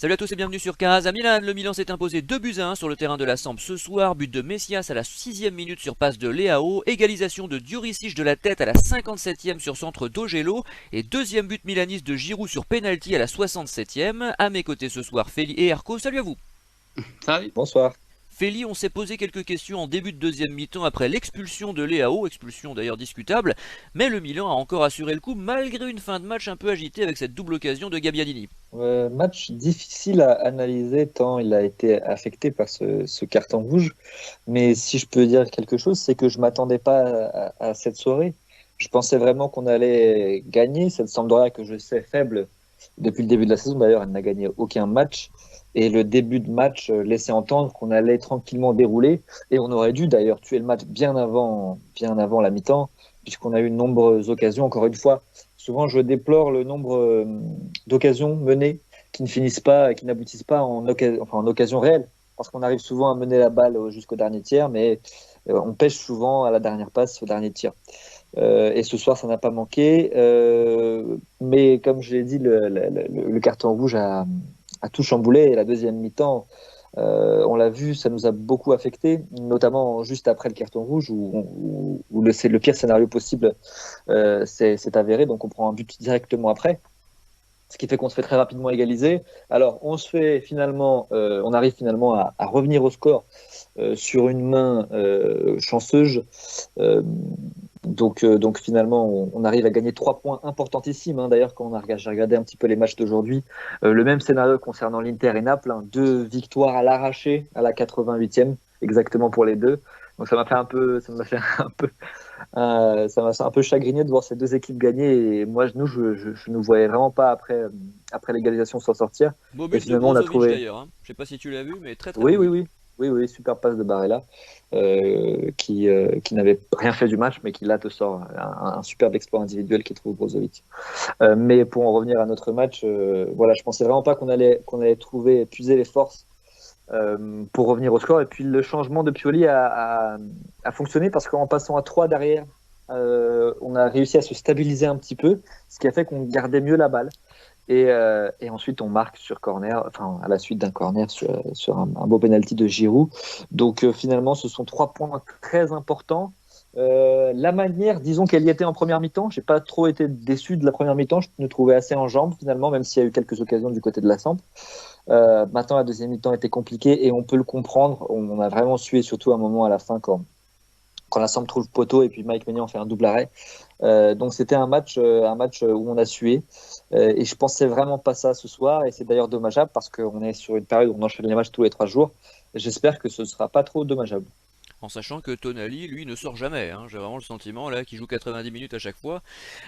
Salut à tous et bienvenue sur Case. À Milan, le Milan s'est imposé 2-1 sur le terrain de la Samp ce soir. But de Messias à la 6e minute sur passe de Leao. Égalisation de Djuricic de la tête à la 57e sur centre d'Ogelo. Et deuxième but milaniste de Giroud sur penalty à la 67e. À mes côtés ce soir, Feli et Erko. Salut à vous. Salut. Bonsoir. Feli, on s'est posé quelques questions en début de deuxième mi-temps après l'expulsion de Leao, expulsion d'ailleurs discutable, mais le Milan a encore assuré le coup malgré une fin de match un peu agitée avec cette double occasion de Gabbiadini. Match difficile à analyser tant il a été affecté par ce carton rouge. Mais si je peux dire quelque chose, c'est que je m'attendais pas à cette soirée. Je pensais vraiment qu'on allait gagner cette Sampdoria que je sais faible depuis le début de la saison. D'ailleurs, elle n'a gagné aucun match. Et le début de match laissait entendre qu'on allait tranquillement dérouler. Et on aurait dû d'ailleurs tuer le match bien avant la mi-temps, puisqu'on a eu de nombreuses occasions. Encore une fois, souvent je déplore le nombre d'occasions menées qui ne finissent pas, qui n'aboutissent pas en occasion réelle. Parce qu'on arrive souvent à mener la balle jusqu'au dernier tiers, mais on pêche souvent à la dernière passe, au dernier tir. Et ce soir, ça n'a pas manqué. Mais comme je l'ai dit, le carton rouge a tout chamboulé. Et la deuxième mi-temps, on l'a vu, ça nous a beaucoup affecté, notamment juste après le carton rouge, où c'est le pire scénario possible s'est avéré. Donc on prend un but directement après, ce qui fait qu'on se fait très rapidement égaliser. Alors on arrive finalement à revenir au score sur une main chanceuse. Euh, donc finalement, on arrive à gagner 3 points importantissimes. Hein. D'ailleurs, quand j'ai regardé un petit peu les matchs d'aujourd'hui, le même scénario concernant l'Inter et Naples, hein, 2 victoires à l'arraché à la 88e, exactement pour les deux. Donc ça m'a fait un peu, ça m'a un peu chagriné de voir ces deux équipes gagner. Et moi, je ne voyais vraiment pas après l'égalisation s'en sortir. Beau Et but de finalement, on a Brozovic trouvé. d'ailleurs, hein. Je sais pas si tu l'as vu, mais très très Oui, beau oui, but. oui. Oui, oui, super passe de Barella, qui n'avait rien fait du match, mais qui là te sort un superbe exploit individuel qui trouve Brozovic. Mais pour en revenir à notre match, voilà, je pensais vraiment pas qu'on allait trouver, puiser les forces pour revenir au score. Et puis le changement de Pioli a fonctionné parce qu'en passant à 3 derrière, on a réussi à se stabiliser un petit peu, ce qui a fait qu'on gardait mieux la balle. Et ensuite, on marque sur corner, enfin, à la suite d'un corner sur un beau penalty de Giroud. Donc, finalement, ce sont 3 points très importants. La manière, disons qu'elle y était en première mi-temps, j'ai pas trop été déçu de la première mi-temps. Je me trouvais assez en jambes, finalement, même s'il y a eu quelques occasions du côté de la Samp. Maintenant, la deuxième mi-temps était compliquée et on peut le comprendre. On a vraiment sué, surtout à un moment à la fin quand la Samp trouve le poteau et puis Mike Maignan fait un double arrêt. Donc c'était un match où on a sué. Et je pensais vraiment pas ça ce soir. Et c'est d'ailleurs dommageable parce qu'on est sur une période où on enchaîne les matchs tous les 3 jours. J'espère que ce sera pas trop dommageable. En sachant que Tonali, lui, ne sort jamais, hein. J'ai vraiment le sentiment là qu'il joue 90 minutes à chaque fois.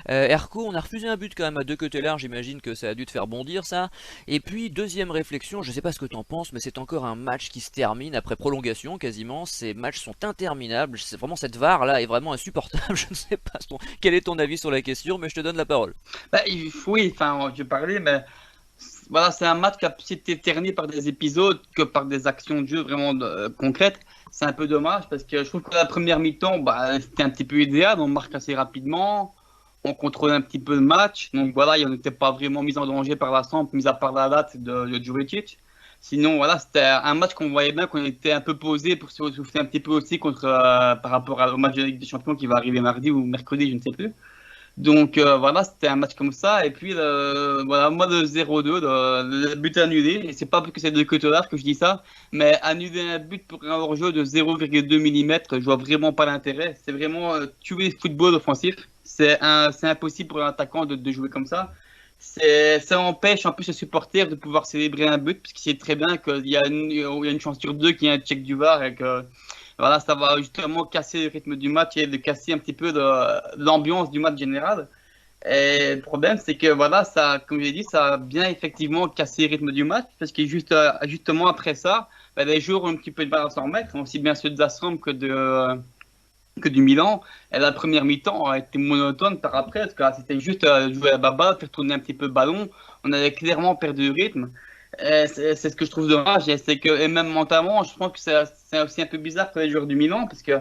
Erko, on a refusé un but quand même à deux côtés larges, j'imagine que ça a dû te faire bondir ça. Et puis, deuxième réflexion, je sais pas ce que t'en penses, mais c'est encore un match qui se termine après prolongation quasiment. Ces matchs sont interminables, c'est vraiment cette VAR là est vraiment insupportable. Je ne sais pas quel est ton avis sur la question, mais je te donne la parole. Oui, enfin, je parlais, mais voilà, c'est un match qui a plus été terni par des épisodes que par des actions de jeu vraiment concrètes. C'est un peu dommage parce que je trouve que la première mi-temps, bah, c'était un petit peu idéal. On marque assez rapidement, on contrôle un petit peu le match. Donc voilà, on n'était pas vraiment mis en danger par la Samp, mis à part la date de Djuricic. Sinon, voilà, c'était un match qu'on voyait bien qu'on était un peu posé pour se souffler un petit peu aussi par rapport au match de Ligue des Champions qui va arriver mardi ou mercredi, je ne sais plus. Donc voilà, c'était un match comme ça. Et puis voilà, moi le 0-2, le but annulé. Et c'est pas parce que c'est de Cotelard que je dis ça, mais annuler un but pour un hors-jeu de 0,2 mm, je vois vraiment pas l'intérêt. C'est vraiment tuer le football offensif. C'est impossible pour un attaquant de jouer comme ça. Ça empêche en plus les supporters de pouvoir célébrer un but, parce qu'il sait très bien qu'il y a une chance sur deux qu'il y ait un check du VAR et que voilà, ça va justement casser le rythme du match et de casser un petit peu l'ambiance du match général. Et le problème, c'est que voilà, ça, comme j'ai dit, ça a bien effectivement cassé le rythme du match, parce que justement après ça, ben, les joueurs ont un petit peu de mal à s'en remettre, aussi bien ceux de la Samp que du Milan. Et la première mi-temps a été monotone par après, parce que c'était juste jouer à la balle, faire tourner un petit peu le ballon. On avait clairement perdu le rythme. C'est ce que je trouve dommage, et même mentalement, je pense que c'est aussi un peu bizarre pour les joueurs du Milan, parce que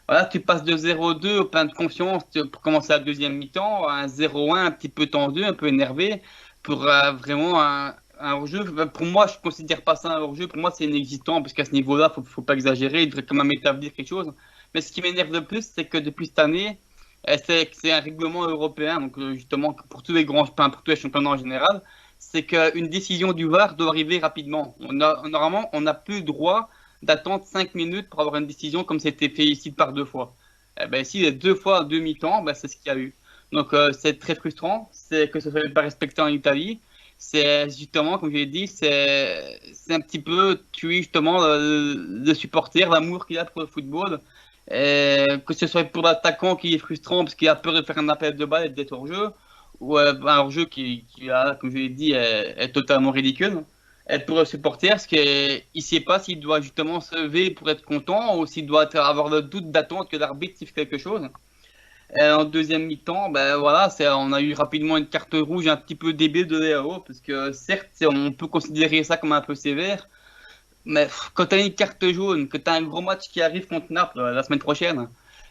voilà, tu passes de 0-2 au plein de confiance pour commencer la deuxième mi-temps, à un 0-1 un petit peu tendu, un peu énervé, pour vraiment un hors-jeu, pour moi, je ne considère pas ça un hors-jeu. Pour moi, c'est inexistant, parce qu'à ce niveau-là, il ne faut pas exagérer. Il devrait quand même établir quelque chose. Mais ce qui m'énerve le plus, c'est que depuis cette année, c'est un règlement européen, donc justement, pour tous les grands, enfin, pour tous les championnats en général, c'est qu'une décision du VAR doit arriver rapidement. Normalement, on n'a plus le droit d'attendre 5 minutes pour avoir une décision comme c'était fait ici par 2 fois. Eh ben, ici, les 2 fois à demi-temps, ben, c'est ce qu'il y a eu. Donc, c'est très frustrant, c'est que ce soit pas respecté en Italie. C'est justement, comme je l'ai dit, c'est un petit peu tuer justement le supporter, l'amour qu'il a pour le football. Et que ce soit pour l'attaquant qui est frustrant parce qu'il a peur de faire un appel de balle et d'être hors jeu, ou un hors jeu qui a, comme je l'ai dit, est totalement ridicule. Et pour le supporter, parce qu'il ne sait pas s'il doit justement se lever pour être content ou s'il doit avoir le doute d'attendre que l'arbitre siffle quelque chose. Et en deuxième mi-temps, ben voilà, on a eu rapidement une carte rouge un petit peu débile de Léao, parce que certes, on peut considérer ça comme un peu sévère, mais quand tu as une carte jaune, que tu as un gros match qui arrive contre Naples la semaine prochaine,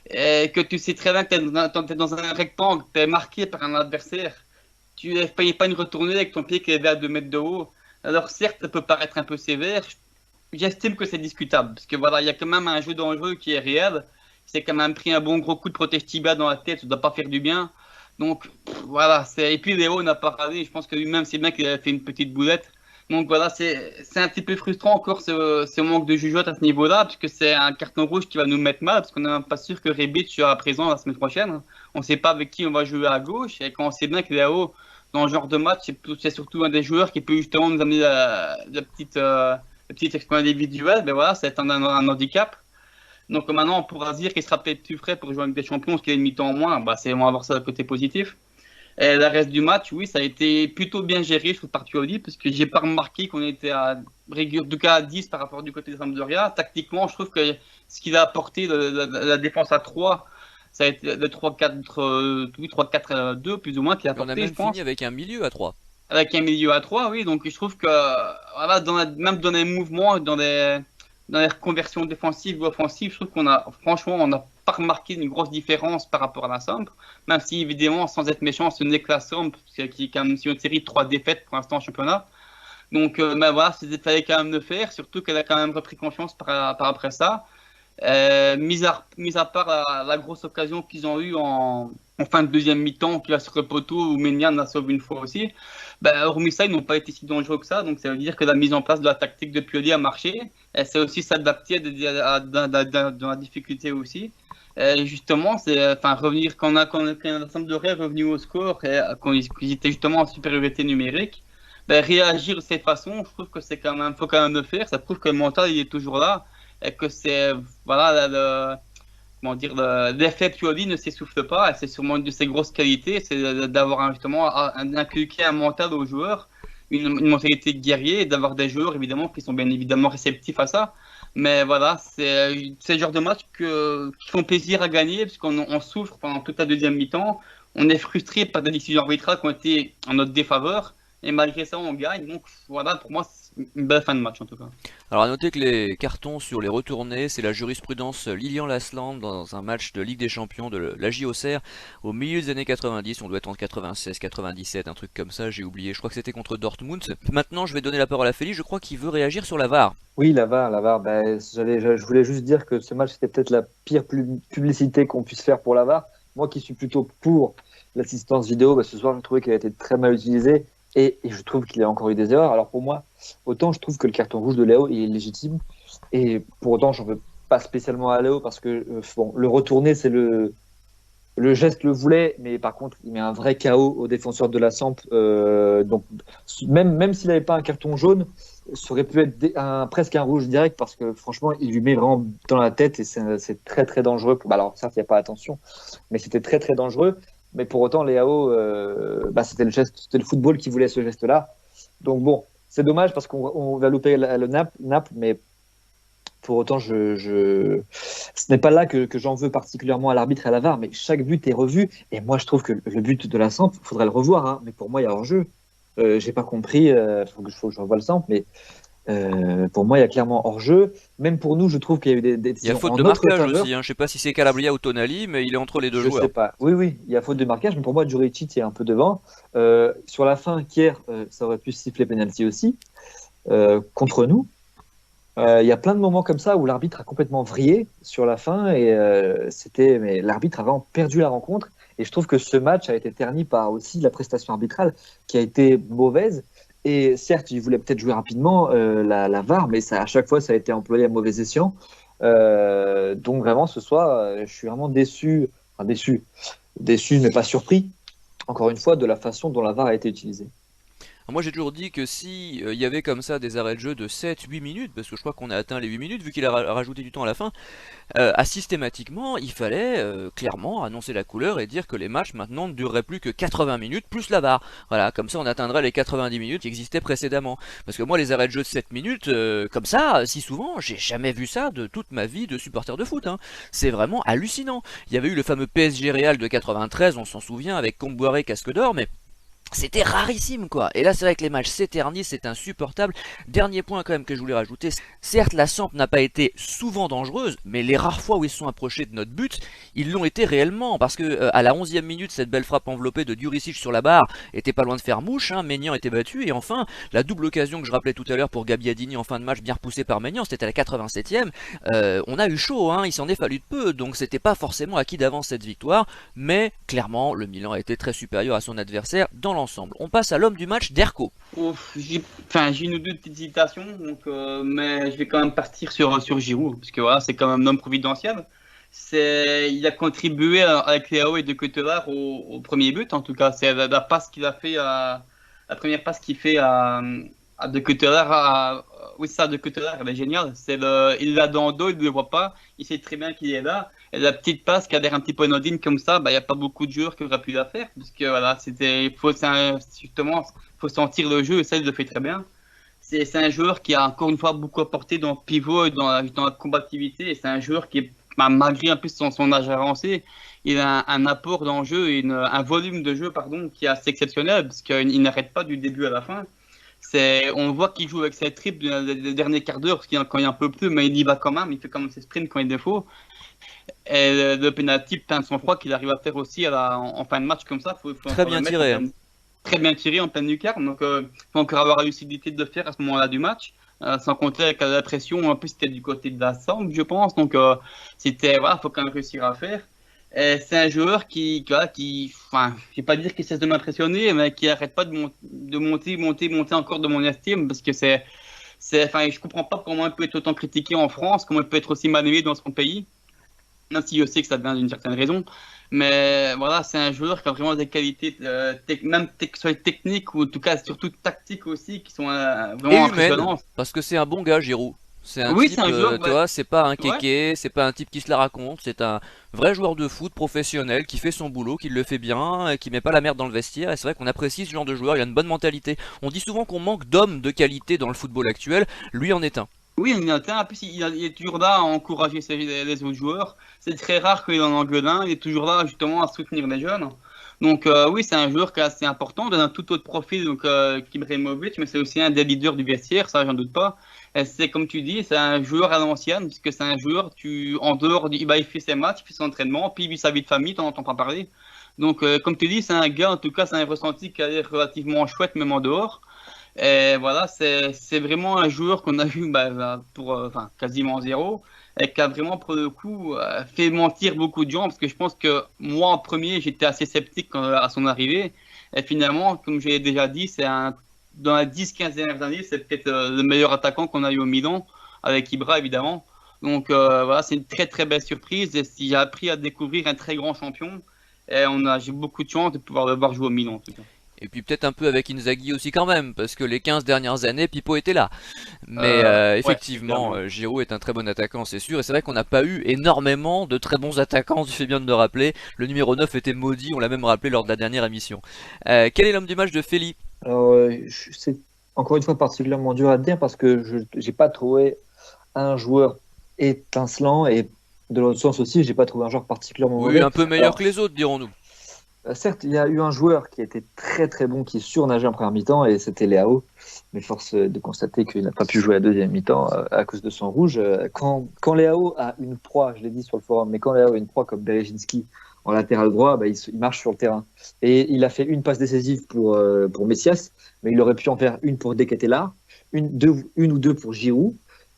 et que tu sais très bien que tu es dans un rectangle, tu es marqué par un adversaire, tu ne payes pas une retournée avec ton pied qui est à 2 mètres de haut. Alors certes, ça peut paraître un peu sévère, j'estime que c'est discutable, parce que voilà, il y a quand même un jeu dangereux qui est réel. C'est quand même pris un bon gros coup de protège tibia dans la tête, ça ne doit pas faire du bien. Donc voilà, et puis Léo n'a pas raté, je pense que lui-même c'est bien qu'il a fait une petite boulette. Donc voilà, c'est un petit peu frustrant encore ce manque de jugeote à ce niveau-là, puisque c'est un carton rouge qui va nous mettre mal, parce qu'on n'est même pas sûr que Rebic sera présent la semaine prochaine. On ne sait pas avec qui on va jouer à gauche, et quand on sait bien que Léo, dans ce genre de match, c'est surtout un des joueurs qui peut justement nous amener la petite exploit individuelle, mais voilà, c'est un handicap. Donc maintenant, on pourra dire qu'il sera peut-être plus frais pour jouer avec des champions, parce qu'il y a une mi-temps en moins. Bah, on va voir ça d'un côté positif. Et le reste du match, oui, ça a été plutôt bien géré, je trouve, par Pioli, parce que j'ai pas remarqué qu'on était à rigueur de cas à 10 par rapport du côté de Sampdoria. Tactiquement, je trouve que ce qu'il a apporté, la défense à 3, ça a été le 3-4-2, plus ou moins, qu'il a Et on a apporté, je même pense. fini avec un milieu à 3. Avec un milieu à 3, oui. Donc je trouve que, voilà, même dans les mouvements, dans les reconversions défensives ou offensives, je trouve franchement, on n'a pas remarqué une grosse différence par rapport à la Samp. Même si, évidemment, sans être méchant, ce n'est que la Samp, qui est quand même sur une série de 3 défaites pour l'instant en championnat. Donc, mais voilà, il fallait quand même le faire, surtout qu'elle a quand même repris confiance par après ça. Mis à part la grosse occasion qu'ils ont eue en fin de deuxième mi-temps, qui va sur le poteau, où Ménian a sauvé une fois aussi, ben, hormis ça, ils n'ont pas été si dangereux que ça. Donc ça veut dire que la mise en place de la tactique de Pioli a marché. Et c'est aussi s'adapter dans la difficulté aussi. Et justement, revenir quand la Sampdoria est revenu au score et quand ils étaient justement en supériorité numérique, ben, réagir de cette façon, je trouve que faut quand même le faire. Ça prouve que le mental il est toujours là et que c'est voilà comment dire, l'effet Pioli ne s'essouffle pas, et c'est sûrement une de ses grosses qualités, c'est d'avoir justement inculqué un mental aux joueurs, une mentalité de guerrier, et d'avoir des joueurs évidemment qui sont bien évidemment réceptifs à ça. Mais voilà, c'est le genre de match qui font plaisir à gagner, parce qu'on souffre pendant toute la deuxième mi-temps, on est frustré par des décisions arbitrales qui ont été en notre défaveur, et malgré ça on gagne. Donc voilà, pour moi c'est une belle fin de match en tout cas. Alors à noter que les cartons sur les retournés, c'est la jurisprudence Lilian Lasland dans un match de Ligue des Champions de la JOCR au milieu des années 90, on doit être en 96, 97, un truc comme ça, j'ai oublié, je crois que c'était contre Dortmund. Maintenant je vais donner la parole à Félix, je crois qu'il veut réagir sur la VAR. Oui, la VAR. Je voulais juste dire que ce match, c'était peut-être la pire publicité qu'on puisse faire pour la VAR. Moi qui suis plutôt pour l'assistance vidéo, ce soir, je trouvais qu'elle a été très mal utilisée et je trouve qu'il y a encore eu des erreurs. Alors pour moi, autant je trouve que le carton rouge de Léo est légitime et pour autant, j'en veux pas spécialement à Léo parce que le retourner, c'est le geste le voulait, mais par contre, il met un vrai KO au défenseur de la Samp. Donc, même s'il n'avait pas un carton jaune, ça aurait pu être presque un rouge direct parce que franchement, il lui met vraiment dans la tête et c'est très très dangereux. Alors, certes, il n'y a pas attention, mais c'était très très dangereux. Mais pour autant, Léao, c'était le football qui voulait ce geste-là. Donc bon, c'est dommage parce qu'on va louper le Naples, mais pour autant, ce n'est pas là que j'en veux particulièrement à l'arbitre et à la VAR, mais chaque but est revu. Et moi, je trouve que le but de la Samp, il faudrait le revoir. Hein, mais pour moi, il y a hors-jeu. J'ai pas compris. Faut que je revoie le Samp, mais Pour moi, il y a clairement hors-jeu. Même pour nous, je trouve qu'il y a eu des Il y a décisions faute en de notre marquage faveur. aussi, hein. Je sais pas si c'est Calabria ou Tonali, mais il est entre les deux Je sais joueurs. pas. Oui, oui, il y a faute de marquage, mais pour moi, Juricic est un peu devant. Sur la fin, Kier, ça aurait pu siffler penalty aussi contre nous. Il y a plein de moments comme ça où l'arbitre a complètement vrillé sur la fin et mais l'arbitre a vraiment perdu la rencontre. Et je trouve que ce match a été terni par aussi la prestation arbitrale qui a été mauvaise. Et certes, il voulait peut-être jouer rapidement la VAR, mais ça, à chaque fois, ça a été employé à mauvais escient. Donc vraiment, ce soir, je suis vraiment déçu, mais pas surpris, encore une fois, de la façon dont la VAR a été utilisée. Moi j'ai toujours dit que si il y avait comme ça des arrêts de jeu de 7-8 minutes, parce que je crois qu'on a atteint les 8 minutes vu qu'il a rajouté du temps à la fin, systématiquement il fallait clairement annoncer la couleur et dire que les matchs maintenant ne dureraient plus que 80 minutes plus la VAR. Voilà, comme ça on atteindrait les 90 minutes qui existaient précédemment. Parce que moi les arrêts de jeu de 7 minutes, comme ça, si souvent, j'ai jamais vu ça de toute ma vie de supporter de foot, hein. C'est vraiment hallucinant. Il y avait eu le fameux PSG Real de 93, on s'en souvient, avec Comboiré, Casque d'Or, mais c'était rarissime quoi. Et là c'est vrai que les matchs s'éternisent, c'est insupportable. Dernier point quand même que je voulais rajouter, certes la Samp n'a pas été souvent dangereuse, mais les rares fois où ils se sont approchés de notre but, ils l'ont été réellement. Parce que à la 11e minute, cette belle frappe enveloppée de Juricic sur la barre était pas loin de faire mouche, hein. Maignan était battu. Et enfin, la double occasion que je rappelais tout à l'heure pour Gabbiadini en fin de match, bien repoussée par Maignan, c'était à la 87e. On a eu chaud, hein. Il s'en est fallu de peu, donc c'était pas forcément acquis d'avance cette victoire. Mais clairement, le Milan a été très supérieur à son adversaire dans l'ensemble. On passe à l'homme du match, Derko. Ouf, j'ai une ou deux petites hésitations, donc, mais je vais quand même partir sur Giroud, parce que voilà, c'est quand même un homme providentiel. Il a contribué avec Léao et De Ketelaere au premier but, en tout cas. C'est la passe qu'il a fait, la première passe qu'il fait à De Ketelaere. Oui, ça, De Ketelaere, elle est géniale. Il l'a dans le dos, il ne le voit pas, il sait très bien qu'il est là. Et la petite passe qui a l'air un petit peu anodine comme ça, il n'y a pas beaucoup de joueurs qui auraient pu la faire, parce que voilà, justement, faut sentir le jeu et ça, il le fait très bien. C'est un joueur qui a encore une fois beaucoup apporté dans le pivot et dans la combativité. Et c'est un joueur qui, malgré un peu son âge avancé, il a un apport dans le jeu et un volume de jeu pardon, qui est assez exceptionnel parce qu'il n'arrête pas du début à la fin. On voit qu'il joue avec ses tripes le dernier quart d'heure, quand il y a un peu plus, mais il y va quand même, il fait quand même ses sprints quand il le faut. Et le penalty, plein de sang-froid qu'il arrive à faire aussi en fin de match comme ça, faut Très bien tiré, hein. Très bien tiré en pleine lucarne, donc il faut encore avoir la lucidité de le faire à ce moment-là du match, sans compter avec la pression, un peu c'était du côté de la Samp, je pense, donc voilà, faut quand même réussir à faire. Et c'est un joueur enfin, je vais pas dire qu'il cesse de m'impressionner, mais qui arrête pas de monter encore de mon estime, parce que enfin, je comprends pas comment il peut être autant critiqué en France, comment il peut être aussi mal aimé dans son pays, même si je sais que ça vient d'une certaine raison. Mais voilà, c'est un joueur qui a vraiment des qualités, soit techniques ou en tout cas surtout tactiques aussi, qui sont Et vraiment humaine, impressionnantes. parce que c'est un bon gars, Giroud. C'est un Oui, type, c'est un joueur, tu vois, c'est pas un ouais. kéké, c'est pas un type qui se la raconte, c'est un vrai joueur de foot professionnel qui fait son boulot, qui le fait bien, qui met pas la merde dans le vestiaire. Et c'est vrai qu'on apprécie ce genre de joueur, il a une bonne mentalité. On dit souvent qu'on manque d'hommes de qualité dans le football actuel, lui en est un. Oui, il est en plus, il est toujours là à encourager les autres joueurs. C'est très rare qu'il en engueule un. Il est toujours là justement à soutenir les jeunes. Donc oui, c'est un joueur qui est assez important dans un tout autre profil donc, qu'Ibrahimovic, mais c'est aussi un des leaders du vestiaire, ça j'en doute pas. Et c'est comme tu dis, c'est un joueur à l'ancienne, puisque c'est un joueur, en dehors, il fait ses matchs, il fait son entraînement, puis il vit sa vie de famille, t'en entends pas parler. Donc comme tu dis, c'est un gars, en tout cas, c'est un ressenti qui a l'air relativement chouette même en dehors. Et voilà, c'est vraiment un joueur qu'on a vu pour enfin, quasiment zéro et qui a vraiment pour le coup fait mentir beaucoup de gens parce que je pense que moi en premier j'étais assez sceptique à son arrivée et finalement comme j'ai déjà dit dans les 10-15 dernières années c'est peut-être le meilleur attaquant qu'on a eu au Milan avec Ibra évidemment donc voilà c'est une très très belle surprise et j'ai appris à découvrir un très grand champion et j'ai beaucoup de chance de pouvoir le voir jouer au Milan en tout cas. Et puis peut-être un peu avec Inzaghi aussi quand même, parce que les 15 dernières années, Pipo était là. Mais Ouais, effectivement, clairement. Giroud est un très bon attaquant, c'est sûr. Et c'est vrai qu'on n'a pas eu énormément de très bons attaquants, tu fais bien de le rappeler. Le numéro 9 était maudit, on l'a même rappelé lors de la dernière émission. Quel est l'homme du match de Feli? Alors, c'est encore une fois particulièrement dur à dire parce que je n'ai pas trouvé un joueur étincelant et de l'autre sens aussi, j'ai pas trouvé un joueur particulièrement Oui, mauvais. un peu meilleur Alors, que les autres, dirons-nous. Certes, il y a eu un joueur qui était très très bon, qui surnageait en première mi-temps, et c'était Léao. Mais force de constater qu'il n'a pas pu jouer la deuxième mi-temps à cause de son rouge. Quand Léao a une proie, je l'ai dit sur le forum, mais quand Léao a une proie comme Berezinski en latéral droit, bah, il marche sur le terrain. Et il a fait une passe décisive pour Messias, mais il aurait pu en faire une pour Deketela, une ou deux pour Giroud,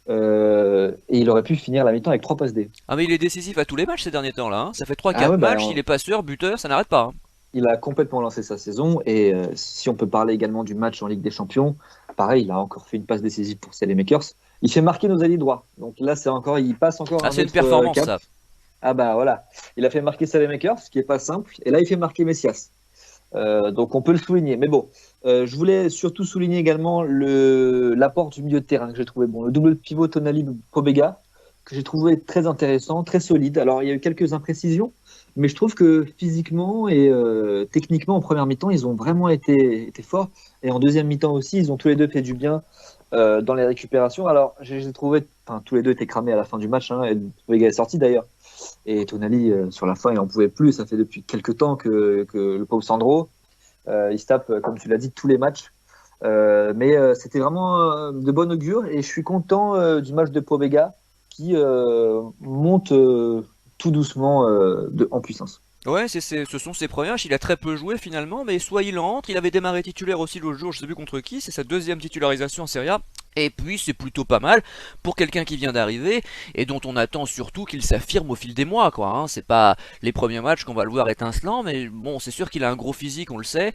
et il aurait pu finir la mi-temps avec 3 passes D. Ah mais il est décisif à tous les matchs ces derniers temps là, hein. Ça fait Ah 3-4 ouais, matchs, il est passeur, buteur, ça n'arrête pas, hein. il a complètement lancé sa saison. Et si on peut parler également du match en Ligue des Champions, pareil, il a encore fait une passe décisive pour Makers. Il fait marquer nos alliés droits. Donc là, il passe encore Ah un c'est une autre performance cap. ça. Ah bah voilà, il a fait marquer Makers, ce qui est pas simple. Et là, il fait marquer Messias. Donc on peut le souligner. Mais bon, je voulais surtout souligner également l'apport du milieu de terrain que j'ai trouvé bon. Le double pivot Tonali-Pobega, que j'ai trouvé très intéressant, très solide. Alors il y a eu quelques imprécisions, mais je trouve que physiquement et techniquement en première mi-temps, ils ont vraiment été forts. Et en deuxième mi-temps aussi, ils ont tous les deux fait du bien dans les récupérations. Alors j'ai trouvé, enfin tous les deux étaient cramés à la fin du match, hein, et Pobega est sorti d'ailleurs. Et Tonali, sur la fin, il n'en pouvait plus. Ça fait depuis quelques temps que le pauvre Sandro, il se tape, comme tu l'as dit, tous les matchs. Mais c'était vraiment de bon augure. Et je suis content du match de Pobega qui monte tout doucement en puissance. Ouais, ce sont ses premiers matchs, il a très peu joué finalement, mais soit il entre, il avait démarré titulaire aussi l'autre jour, je sais plus contre qui, c'est sa deuxième titularisation en Serie A. Et puis c'est plutôt pas mal pour quelqu'un qui vient d'arriver et dont on attend surtout qu'il s'affirme au fil des mois, quoi, hein. C'est pas les premiers matchs qu'on va le voir étincelant, mais bon, c'est sûr qu'il a un gros physique, on le sait.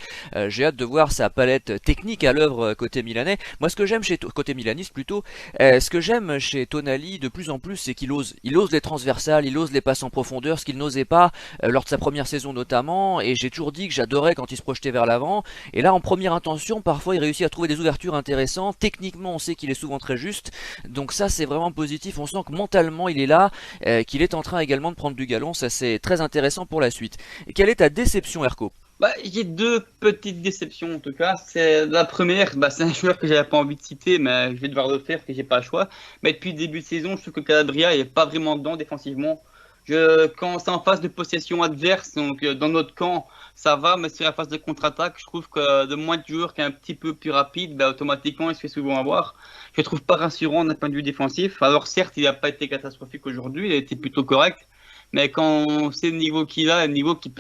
J'ai hâte de voir sa palette technique à l'œuvre côté milanais. Moi, ce que j'aime côté milaniste plutôt, ce que j'aime chez Tonali de plus en plus, c'est il ose les transversales, il ose les passes en profondeur, ce qu'il n'osait pas lors de sa première saison notamment. Et j'ai toujours dit que j'adorais quand il se projetait vers l'avant. Et là, en première intention, parfois, il réussit à trouver des ouvertures intéressantes. Techniquement, on sait qu'il est souvent très juste, donc ça c'est vraiment positif. On sent que mentalement il est là, qu'il est en train également de prendre du galon. Ça c'est très intéressant pour la suite. Et quelle est ta déception, Erko? Bah, j'ai deux petites déceptions en tout cas. C'est la première, bah, c'est un joueur que j'avais pas envie de citer, mais je vais devoir le faire parce que j'ai pas le choix. Mais depuis le début de saison, je trouve que Calabria est pas vraiment dedans défensivement. Quand c'est en phase de possession adverse, donc dans notre camp, ça va, mais sur la phase de contre-attaque, je trouve que de moins de joueurs qui est un petit peu plus rapide, bah, automatiquement, il se fait souvent avoir. Je le trouve pas rassurant d'un point de vue défensif. Alors certes, il n'a pas été catastrophique aujourd'hui, il a été plutôt correct. Mais quand c'est le niveau qu'il a, le niveau qu'il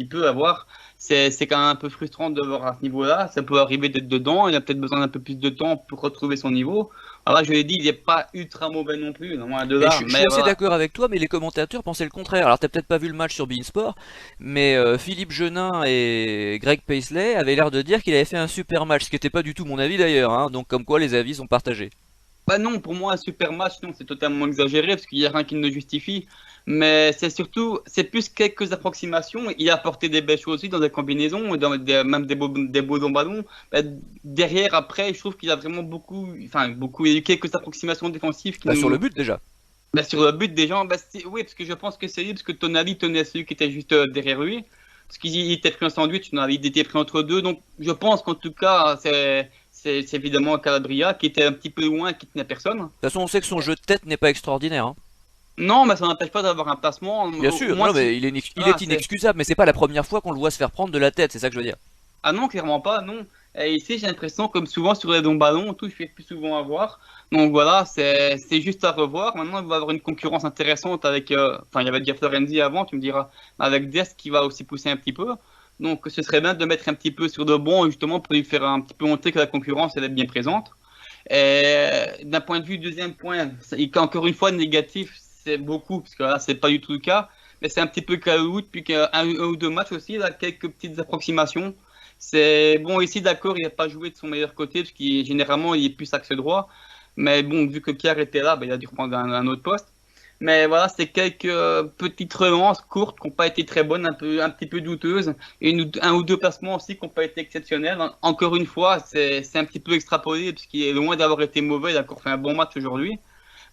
peut avoir, c'est quand même un peu frustrant de voir à ce niveau-là. Ça peut arriver d'être dedans, il a peut-être besoin d'un peu plus de temps pour retrouver son niveau. Alors là, je l'ai dit, il n'est pas ultra mauvais non plus, non, loin de Et là. je suis Mais assez voilà. d'accord avec toi, mais les commentateurs pensaient le contraire. Alors t'as peut-être pas vu le match sur beIN Sport, mais Philippe Genin et Greg Paisley avaient l'air de dire qu'il avait fait un super match, ce qui n'était pas du tout mon avis d'ailleurs, hein. Donc comme quoi les avis sont partagés. Bah non, pour moi, un super match, non, c'est totalement exagéré parce qu'il n'y a rien qui ne le justifie. Mais c'est surtout, c'est plus quelques approximations. Il a apporté des belles choses aussi dans des combinaisons, même des beaux longs ballons. Bah, derrière, après, je trouve qu'il a vraiment beaucoup, il y a eu quelques approximations défensives qui Bah, sur nous. le but déjà. Bah, sur le but des gens, bah, oui, parce que je pense que c'est lui, parce que Tonali tenait celui qui était juste derrière lui. Parce qu'il était pris en sandwich, il était pris entre deux. Donc je pense qu'en tout cas, c'est évidemment Calabria qui était un petit peu loin, qui tenait personne. De toute façon, on sait que son jeu de tête n'est pas extraordinaire, hein. Non, mais ça n'empêche pas d'avoir un placement. Bien sûr, Moi, non, mais il voilà, est inexcusable, mais c'est pas la première fois qu'on le voit se faire prendre de la tête, c'est ça que je veux dire. Ah non, clairement pas, non. Et ici, j'ai l'impression, comme souvent sur les longs ballons, tout je fais plus souvent avoir. Donc voilà, c'est juste à revoir. Maintenant, il va y avoir une concurrence intéressante avec. Enfin, il y avait déjà Florenzi avant, tu me diras, avec Dest qui va aussi pousser un petit peu. Donc ce serait bien de mettre un petit peu sur de bon, justement, pour lui faire un petit peu montrer que la concurrence, elle est bien présente. Et d'un point de vue, deuxième point, encore une fois, négatif, c'est beaucoup, parce que là, c'est pas du tout le cas. Mais c'est un petit peu caoutchouc, puis un ou deux matchs aussi, là, quelques petites approximations. C'est bon ici, d'accord, il n'a pas joué de son meilleur côté parce qu'il généralement il est plus axe droit. Mais bon, vu que Pierre était là, il a dû reprendre un autre poste. Mais voilà, c'est quelques petites relances courtes qui n'ont pas été très bonnes, un petit peu douteuses, et un ou deux placements aussi qui n'ont pas été exceptionnels. Encore une fois, c'est un petit peu extrapolé parce qu'il est loin d'avoir été mauvais, il a encore fait un bon match aujourd'hui.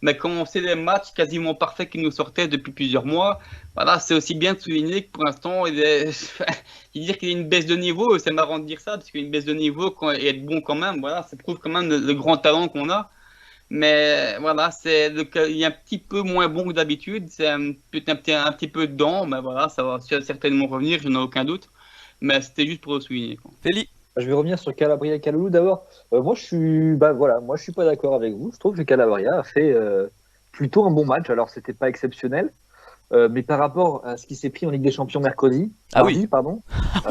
Mais quand on sait les matchs quasiment parfaits qui nous sortaient depuis plusieurs mois, voilà, c'est aussi bien de souligner que pour l'instant, dire qu'il y a une baisse de niveau, c'est marrant de dire ça, parce qu'il y a une baisse de niveau et être bon quand même, voilà, ça prouve quand même le grand talent qu'on a. Mais voilà, il est un petit peu moins bon que d'habitude, c'est peut-être un petit peu dedans, mais voilà, ça va certainement revenir, je n'ai aucun doute. mais c'était juste pour le souligner, quoi. Feli. Je vais revenir sur Calabria et Kalulu d'abord. Moi, moi, je suis pas d'accord avec vous. Je trouve que Calabria a fait plutôt un bon match. Alors, c'était pas exceptionnel, mais par rapport à ce qui s'est pris en Ligue des Champions mardi, pardon.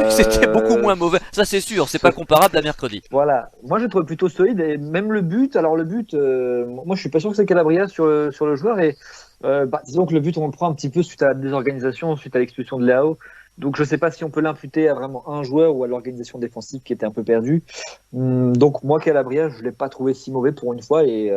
C'était beaucoup moins mauvais. Ça, c'est sûr. C'est pas comparable à mercredi. Voilà. Moi, je le trouve plutôt solide et même le but. Alors, le but, moi, je suis pas sûr que c'est Calabria sur le joueur et disons que le but, on le prend un petit peu suite à la désorganisation, suite à l'expulsion de Leao. Donc je ne sais pas si on peut l'imputer à vraiment un joueur ou à l'organisation défensive qui était un peu perdue. Donc moi, Calabria, je ne l'ai pas trouvé si mauvais pour une fois, et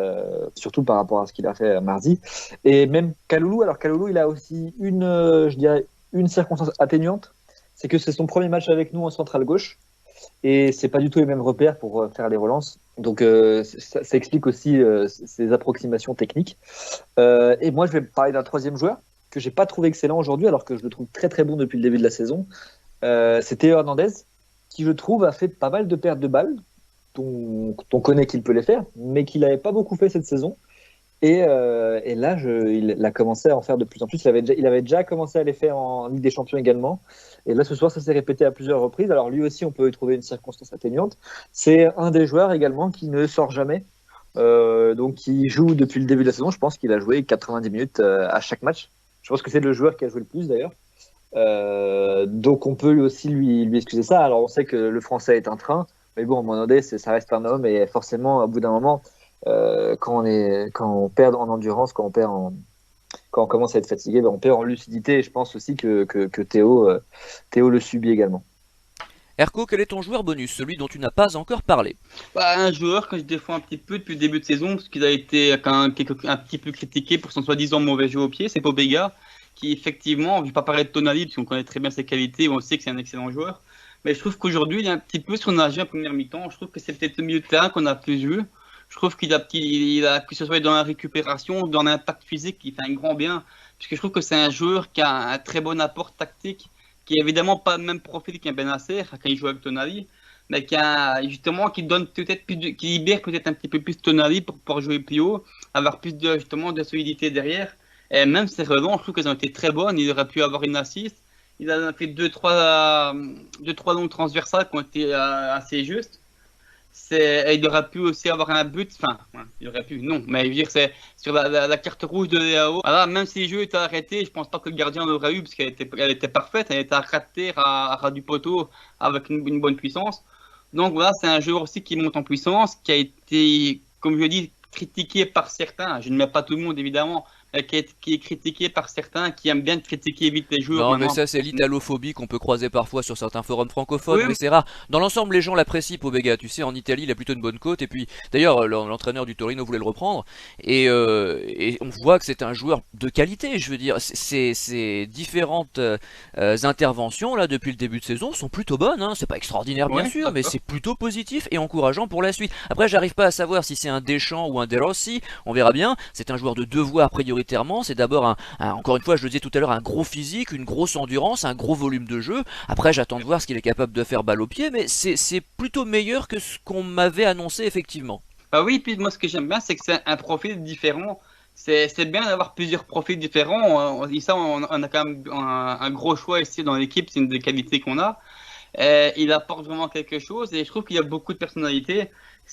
surtout par rapport à ce qu'il a fait mardi. Et même Kalulu, alors Kalulu, il a aussi je dirais, une circonstance atténuante, c'est que c'est son premier match avec nous en centrale gauche, et c'est pas du tout les mêmes repères pour faire les relances. Donc ça explique aussi ces approximations techniques. Et moi, je vais parler d'un troisième joueur que j'ai pas trouvé excellent aujourd'hui, alors que je le trouve très très bon depuis le début de la saison. C'est Théo Hernandez, qui je trouve a fait pas mal de pertes de balles, dont on connaît qu'il peut les faire, mais qu'il n'avait pas beaucoup fait cette saison. Et là, il a commencé à en faire de plus en plus. Il avait déjà commencé à les faire en Ligue des Champions également. Et là, ce soir, ça s'est répété à plusieurs reprises. Alors lui aussi, on peut y trouver une circonstance atténuante. C'est un des joueurs également qui ne sort jamais. Donc qui joue depuis le début de la saison. Je pense qu'il a joué 90 minutes à chaque match. Je pense que c'est le joueur qui a joué le plus d'ailleurs. Donc on peut aussi lui excuser ça. Alors on sait que le français est un train, mais bon, à un moment donné, ça reste un homme, et forcément, au bout d'un moment, quand on perd en endurance, quand on commence à être fatigué, on perd en lucidité. Et je pense aussi que Théo le subit également. Erko, quel est ton joueur bonus, celui dont tu n'as pas encore parlé? Un joueur que je défends un petit peu depuis le début de saison, parce qu'il a été un petit peu critiqué pour son soi-disant mauvais jeu au pied, c'est Pobega, qui effectivement, je ne vais pas parler de Tonali, parce qu'on connaît très bien ses qualités, on sait que c'est un excellent joueur, mais je trouve qu'aujourd'hui, il est un petit peu surnagé en première mi-temps. Je trouve que c'est peut-être le milieu de terrain qu'on a plus vu. Je trouve qu'il a, que ce soit dans la récupération, dans l'impact physique, il fait un grand bien, parce que je trouve que c'est un joueur qui a un très bon apport tactique, qui est évidemment pas le même profil qu'un Benacer quand il joue avec Tonali, mais qui donne peut-être qui libère peut-être un petit peu plus Tonali pour pouvoir jouer plus haut, avoir plus de solidité derrière. Et même ses relance, je trouve qu'elles ont été très bonnes. Il aurait pu avoir une assist. Il a fait deux, trois longues transversales qui ont été assez justes. Il aurait pu aussi avoir un but, il aurait pu, non, mais je veux dire, c'est sur la carte rouge de Leao. Voilà, même si le jeu était arrêté, je pense pas que le gardien l'aurait eu, parce qu'elle était parfaite, elle était à terre, à ras du poteau, avec une bonne puissance. Donc voilà, c'est un joueur aussi qui monte en puissance, qui a été, comme je dis, critiqué par certains. Je ne mets pas tout le monde, évidemment, qui est critiqué par certains qui aiment bien critiquer vite les joueurs. Non, mais ça, c'est l'italophobie qu'on peut croiser parfois sur certains forums francophones, Oui. mais c'est rare. Dans l'ensemble, les gens l'apprécient, Pobega. Tu sais, en Italie, il a plutôt une bonne cote, et puis d'ailleurs, l'entraîneur du Torino voulait le reprendre, et on voit que c'est un joueur de qualité. Je veux dire, ces différentes interventions là depuis le début de saison sont plutôt bonnes, hein. C'est pas extraordinaire, bien Ouais, sûr, mais c'est plutôt positif et encourageant pour la suite. Après, j'arrive pas à savoir si c'est un Deschamps ou un De Rossi, on verra bien. C'est un joueur de devoir prioritairement. C'est d'abord encore une fois, je le disais tout à l'heure, un gros physique, une grosse endurance, un gros volume de jeu. Après, j'attends de voir ce qu'il est capable de faire balle au pied, mais c'est plutôt meilleur que ce qu'on m'avait annoncé effectivement. Bah oui, puis moi ce que j'aime bien, c'est que c'est un profil différent. C'est bien d'avoir plusieurs profils différents. On a quand même un gros choix ici dans l'équipe, c'est une des qualités qu'on a. Il apporte vraiment quelque chose et je trouve qu'il y a beaucoup de personnalité.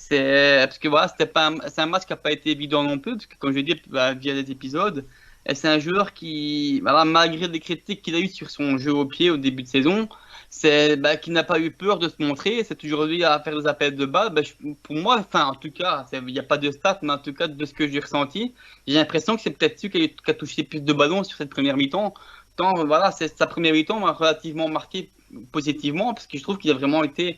Parce que voilà, c'est un match qui n'a pas été évident non plus, parce que comme je dis, via les épisodes, et c'est un joueur qui, voilà, malgré les critiques qu'il a eues sur son jeu au pied au début de saison, qui n'a pas eu peur de se montrer. C'est toujours lui à faire des appels de balles. Pour moi, en tout cas, il n'y a pas de stats, mais en tout cas, de ce que j'ai ressenti, j'ai l'impression que c'est peut-être lui qui a touché plus de ballons sur cette première mi-temps. Voilà, sa première mi-temps m'a relativement marqué positivement, parce que je trouve qu'il a vraiment été